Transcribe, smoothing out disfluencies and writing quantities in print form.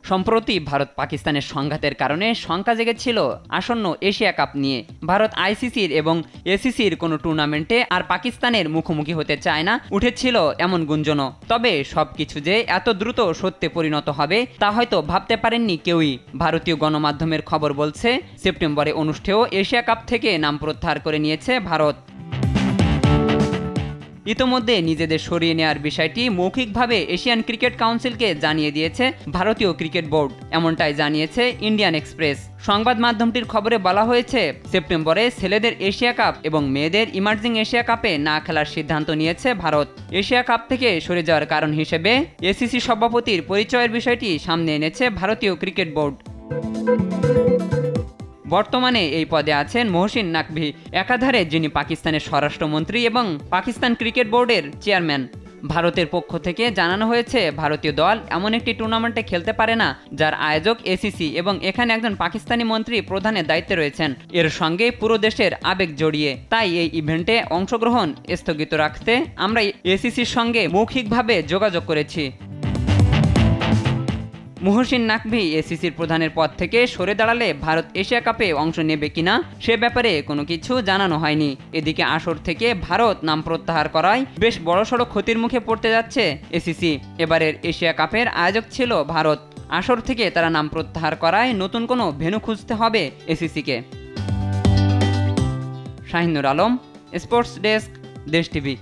সম্প্রতি ভারত পাকিস্তানের সংঘাতের কারণে শঙ্কা জেগেছিল আসন্ন এশিয়া কাপ নিয়ে। ভারত আইসিসির এবং এসিসির কোনো টুর্নামেন্টে আর পাকিস্তানের মুখোমুখি হতে চায় না, উঠেছিল এমন গুঞ্জনও। তবে সবকিছু যে এত দ্রুত সত্যে পরিণত হবে তা হয়তো ভাবতে পারেননি কেউই। ভারতীয় গণমাধ্যমের খবর বলছে, সেপ্টেম্বরে অনুষ্ঠেয় এশিয়া কাপ থেকে নাম প্রত্যাহার করে নিয়েছে ভারত। ইতোমধ্যে নিজেদের সরিয়ে নেওয়ার বিষয়টি মৌখিকভাবে এশিয়ান ক্রিকেট কাউন্সিলকে জানিয়ে দিয়েছে ভারতীয় ক্রিকেট বোর্ড, এমনটাই জানিয়েছে ইন্ডিয়ান এক্সপ্রেস। সংবাদ মাধ্যমটির খবরে বলা হয়েছে, সেপ্টেম্বরে ছেলেদের এশিয়া কাপ এবং মেয়েদের ইমার্জিং এশিয়া কাপে না খেলার সিদ্ধান্ত নিয়েছে ভারত। এশিয়া কাপ থেকে সরে যাওয়ার কারণ হিসেবে এসিসি সভাপতির পরিচয়ের বিষয়টি সামনে এনেছে ভারতীয় ক্রিকেট বোর্ড। বর্তমানে এই পদে আছেন মহসিন নাকভি, একাধারে যিনি পাকিস্তানের স্বরাষ্ট্রমন্ত্রী এবং পাকিস্তান ক্রিকেট বোর্ডের চেয়ারম্যান। ভারতের পক্ষ থেকে জানানো হয়েছে, ভারতীয় দল এমন একটি টুর্নামেন্টে খেলতে পারে না যার আয়োজক এসিসি এবং এখানে একজন পাকিস্তানি মন্ত্রী প্রধানের দায়িত্বে রয়েছেন। এর সঙ্গে পুরো দেশের আবেগ জড়িয়ে, তাই এই ইভেন্টে অংশগ্রহণ স্থগিত রাখতে আমরা এসিসির সঙ্গে মৌখিকভাবে যোগাযোগ করেছি। মহসিন নাকভি এসিসির প্রধানের পদ থেকে সরে দাঁড়ালে ভারত এশিয়া কাপে অংশ নেবে কিনা সে ব্যাপারে কোনো কিছু জানানো হয়নি। এদিকে আসর থেকে ভারত নাম প্রত্যাহার করায় বেশ বড়সড় ক্ষতির মুখে পড়তে যাচ্ছে এসিসি। এবারের এশিয়া কাপের আয়োজক ছিল ভারত, আসর থেকে তারা নাম প্রত্যাহার করায় নতুন কোনো ভেন্যু খুঁজতে হবে এসিসিকে। শাহিনুর আলম, স্পোর্টস ডেস্ক, দেশ টিভি।